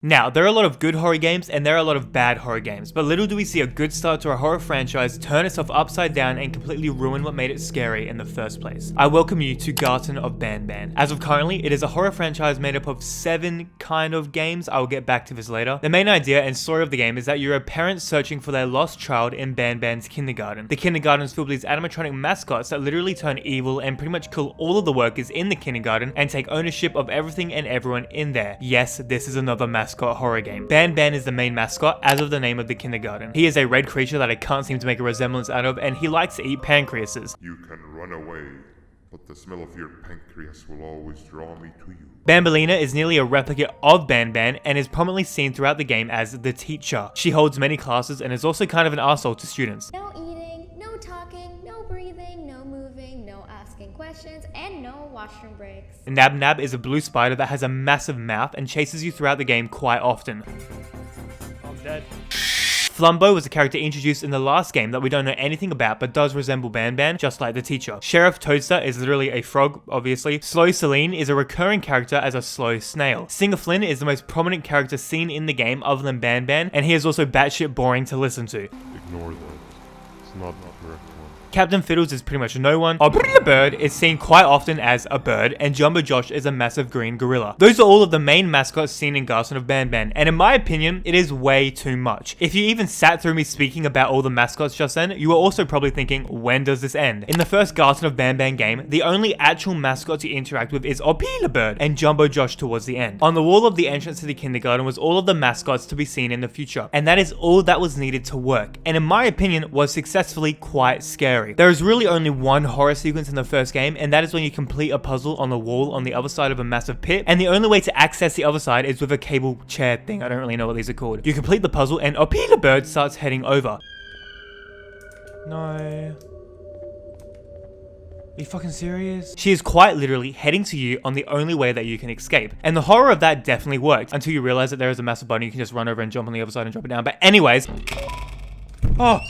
Now, there are a lot of good horror games and there are a lot of bad horror games, but little do we see a good start to a horror franchise turn itself upside down and completely ruin what made it scary in the first place. I welcome you to Garten of BanBan. As of currently, it is a horror franchise made up of 7 kind of games. I will get back to this later. The main idea and story of the game is that you're a parent searching for their lost child in BanBan's kindergarten. The kindergarten is filled with these animatronic mascots that literally turn evil and pretty much kill all of the workers in the kindergarten and take ownership of everything and everyone in there. Yes, this is another mascot horror game. BanBan is the main mascot, as of the name of the kindergarten. He is a red creature that I can't seem to make a resemblance out of, and he likes to eat pancreases. You can run away, but the smell of your pancreas will always draw me to you. Banbalina is nearly a replica of BanBan and is prominently seen throughout the game as the teacher. She holds many classes and is also kind of an arsehole to students. No eating, no talking, no breathing, no moving, no asking questions, and no washroom breaks. Nab Nab is a blue spider that has a massive mouth and chases you throughout the game quite often. I'm dead. Flumbo was a character introduced in the last game that we don't know anything about but does resemble BanBan, just like the teacher. Sheriff Toadster is literally a frog, obviously. Slow Celine is a recurring character as a slow snail. Singer Flynn is the most prominent character seen in the game other than BanBan, and he is also batshit boring to listen to. Ignore that. It's not the correct one. Captain Fiddles is pretty much no one. The Bird is seen quite often as a bird, and Jumbo Josh is a massive green gorilla. Those are all of the main mascots seen in Garten of BanBan, and in my opinion, it is way too much. If you even sat through me speaking about all the mascots just then, you were also probably thinking, when does this end? In the first Garten of BanBan game, the only actual mascot to interact with is the Bird and Jumbo Josh towards the end. On the wall of the entrance to the kindergarten was all of the mascots to be seen in the future, and that is all that was needed to work, and in my opinion, was successfully quite scary. There is really only one horror sequence in the first game, and that is when you complete a puzzle on the wall on the other side of a massive pit, and the only way to access the other side is with a cable chair thing. I don't really know what these are called. You complete the puzzle and the Bird starts heading over. No. Are you fucking serious? She is quite literally heading to you on the only way that you can escape. And the horror of that definitely worked until you realize that there is a massive button you can just run over and jump on the other side and drop it down. But anyways. Oh.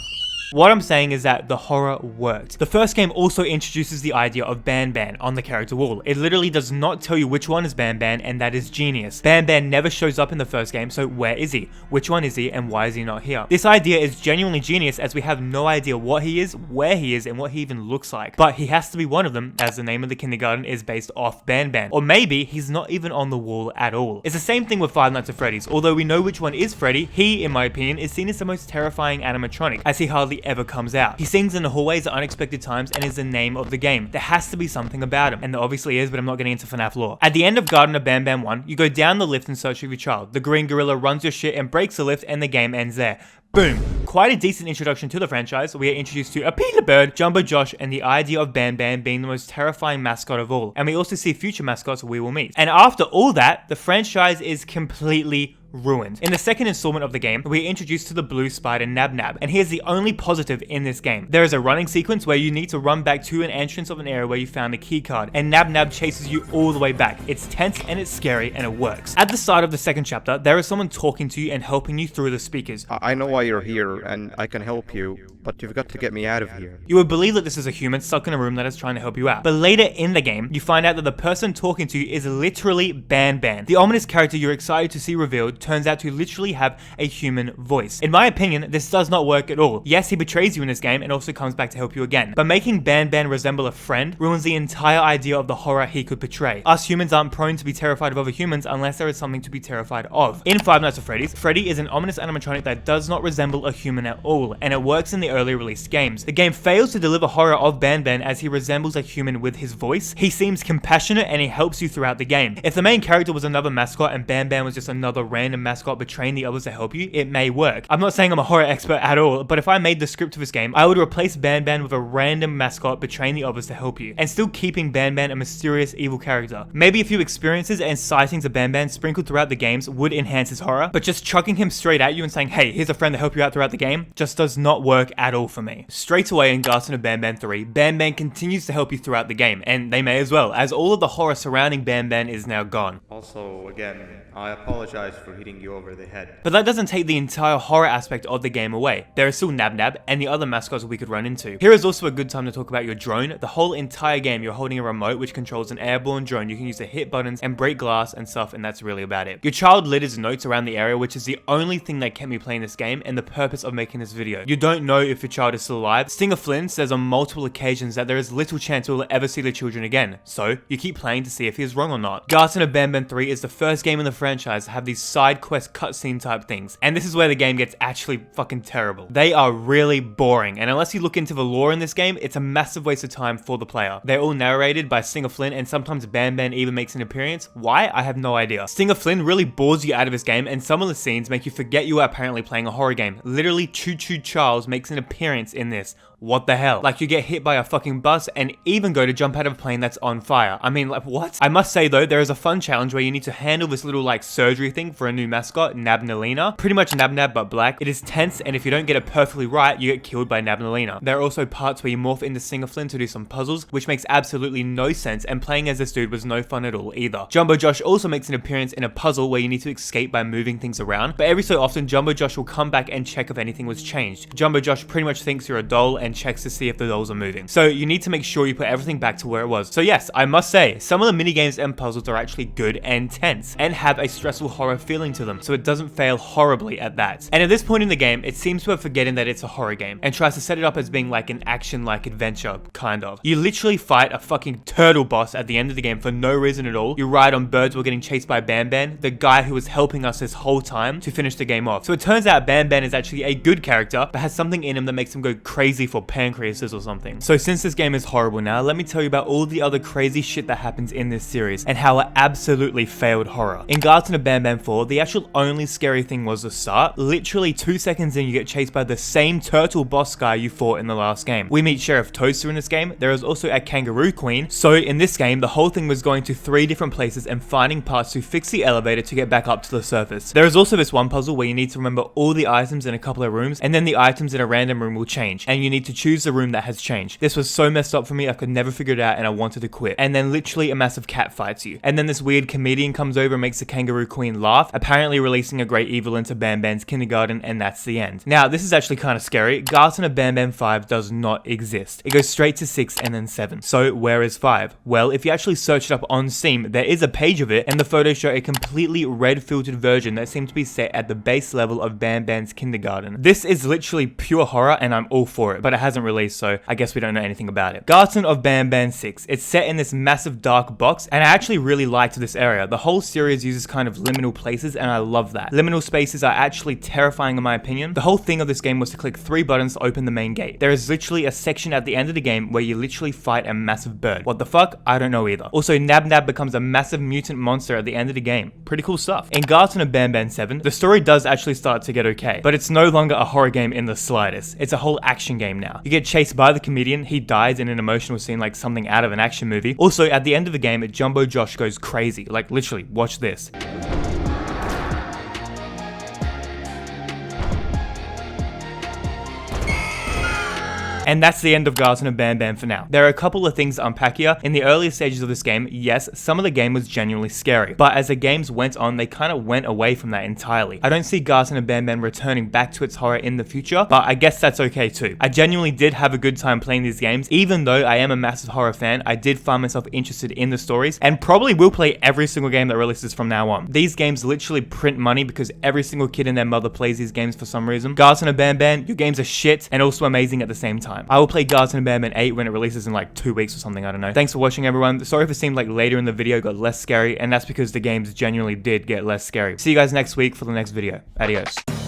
What I'm saying is that the horror worked. The first game also introduces the idea of BanBan on the character wall. It literally does not tell you which one is BanBan, and that is genius. BanBan never shows up in the first game, so where is he? Which one is he, and why is he not here? This idea is genuinely genius, as we have no idea what he is, where he is, and what he even looks like. But he has to be one of them, as the name of the kindergarten is based off BanBan. Or maybe he's not even on the wall at all. It's the same thing with Five Nights at Freddy's. Although we know which one is Freddy, he, in my opinion, is seen as the most terrifying animatronic, as he hardly ever comes out. He sings in the hallways at unexpected times and is the name of the game. There has to be something about him, and there obviously is, but I'm not getting into FNAF lore. At the end of Garten of BanBan 1, you go down the lift in search of your child. The green gorilla runs your shit and breaks the lift, and the game ends there. Boom. Quite a decent introduction to the franchise. We are introduced to the Bird, Jumbo Josh, and the idea of BanBan being the most terrifying mascot of all. And we also see future mascots we will meet. And after all that, the franchise is completely ruined. In the second installment of the game, we are introduced to the blue spider Nab Nab, and he is the only positive in this game. There is a running sequence where you need to run back to an entrance of an area where you found the key card, and Nab Nab chases you all the way back. It's tense and it's scary and it works. At the start of the second chapter, there is someone talking to you and helping you through the speakers. I know why you're here, and I can help you, but you've got to get me out of here. You would believe that this is a human stuck in a room that is trying to help you out. But later in the game, you find out that the person talking to you is literally BanBan. The ominous character you're excited to see revealed turns out to literally have a human voice. In my opinion, this does not work at all. Yes, he betrays you in this game and also comes back to help you again. But making BanBan resemble a friend ruins the entire idea of the horror he could portray. Us humans aren't prone to be terrified of other humans unless there is something to be terrified of. In Five Nights at Freddy's, Freddy is an ominous animatronic that does not resemble a human at all, and it works in the early released games. The game fails to deliver horror of BanBan as he resembles a human with his voice. He seems compassionate and he helps you throughout the game. If the main character was another mascot and BanBan was just another random mascot betraying the others to help you, it may work. I'm not saying I'm a horror expert at all, but if I made the script of this game, I would replace BanBan with a random mascot betraying the others to help you, and still keeping BanBan a mysterious evil character. Maybe a few experiences and sightings of BanBan sprinkled throughout the games would enhance his horror, but just chucking him straight at you and saying, hey, here's a friend to help you out throughout the game just does not work at all for me. Straight away in Garten of BanBan 3, BanBan continues to help you throughout the game, and they may as well, as all of the horror surrounding BanBan is now gone. Also, again, I apologize for hitting you over the head. But that doesn't take the entire horror aspect of the game away. There is still Nab Nab and the other mascots we could run into. Here is also a good time to talk about your drone. The whole entire game you're holding a remote which controls an airborne drone. You can use to hit buttons and break glass and stuff, and that's really about it. Your child litters notes around the area, which is the only thing that kept me playing this game and the purpose of making this video. You don't know if your child is still alive. Stinger Flynn says on multiple occasions that there is little chance we'll ever see the children again, so you keep playing to see if he is wrong or not. Garten of BanBan 3 is the first game in the franchise to have these side quest cutscene type things, and this is where the game gets actually fucking terrible. They are really boring, and unless you look into the lore in this game, it's a massive waste of time for the player. They're all narrated by Stinger Flynn, and sometimes BanBan even makes an appearance. Why? I have no idea. Stinger Flynn really bores you out of this game, and some of the scenes make you forget you are apparently playing a horror game. Literally, Choo Choo Charles makes an appearance in this. What the hell? Like, you get hit by a fucking bus and even go to jump out of a plane that's on fire. I mean, like, what? I must say though, there is a fun challenge where you need to handle this little like surgery thing for a new mascot, Nabnalina. Pretty much Nab Nab but black. It is tense, and if you don't get it perfectly right, you get killed by Nabnalina. There are also parts where you morph into Stinger Flynn to do some puzzles, which makes absolutely no sense, and playing as this dude was no fun at all either. Jumbo Josh also makes an appearance in a puzzle where you need to escape by moving things around, but every so often Jumbo Josh will come back and check if anything was changed. Jumbo Josh pretty much thinks you're a doll and checks to see if the dolls are moving. So you need to make sure you put everything back to where it was. So yes, I must say, some of the minigames and puzzles are actually good and tense, and have a stressful horror feeling to them, so it doesn't fail horribly at that. And at this point in the game, it seems to have forgotten that it's a horror game, and tries to set it up as being like an action-like adventure, kind of. You literally fight a fucking turtle boss at the end of the game for no reason at all. You ride on birds while getting chased by BanBan, the guy who was helping us this whole time to finish the game off. So it turns out BanBan is actually a good character, but has something in him that makes him go crazy for pancreases or something. So since this game is horrible now, let me tell you about all the other crazy shit that happens in this series, and how it absolutely failed horror. In Garten of BanBan 4, the actual only scary thing was the start. Literally 2 seconds in, you get chased by the same turtle boss guy you fought in the last game. We meet Sheriff Toaster in this game. There is also a kangaroo queen. So in this game, the whole thing was going to 3 different places and finding parts to fix the elevator to get back up to the surface. There is also this one puzzle where you need to remember all the items in a couple of rooms, and then the items in a random room will change, and you need to choose the room that has changed. This was so messed up for me, I could never figure it out and I wanted to quit. And then literally a massive cat fights you. And then this weird comedian comes over and makes the kangaroo queen laugh, apparently releasing a great evil into BanBan's kindergarten, and that's the end. Now, this is actually kind of scary. Garten of BanBan 5 does not exist. It goes straight to 6 and then 7. So where is 5? Well, if you actually search it up on Steam, there is a page of it, and the photos show a completely red filtered version that seems to be set at the base level of BanBan's kindergarten. This is literally pure horror, and I'm all for it, but it hasn't released, so I guess we don't know anything about it. Garten of BanBan 6. It's set in this massive dark box, and I actually really liked this area. The whole series uses kind of liminal places, and I love that. Liminal spaces are actually terrifying in my opinion. The whole thing of this game was to click 3 buttons to open the main gate. There is literally a section at the end of the game where you literally fight a massive bird. What the fuck? I don't know either. Also, Nab Nab becomes a massive mutant monster at the end of the game. Pretty cool stuff. In Garten of BanBan 7, the story does actually start to get okay, but it's no longer a horror game in the slightest. It's a whole action game now. You get chased by the comedian, he dies in an emotional scene like something out of an action movie. Also, at the end of the game, Jumbo Josh goes crazy. Like, literally, watch this. And that's the end of Garten of BanBan for now. There are a couple of things to unpack here. In the earlier stages of this game, yes, some of the game was genuinely scary, but as the games went on, they kind of went away from that entirely. I don't see Garten of BanBan returning back to its horror in the future, but I guess that's okay too. I genuinely did have a good time playing these games. Even though I am a massive horror fan, I did find myself interested in the stories, and probably will play every single game that releases from now on. These games literally print money because every single kid and their mother plays these games for some reason. Garten of BanBan, your games are shit and also amazing at the same time. I will play Garten of BanBan 8 when it releases in like 2 weeks or something, I don't know. Thanks for watching, everyone. Sorry if it seemed like later in the video got less scary, and that's because the games genuinely did get less scary. See you guys next week for the next video. Adios.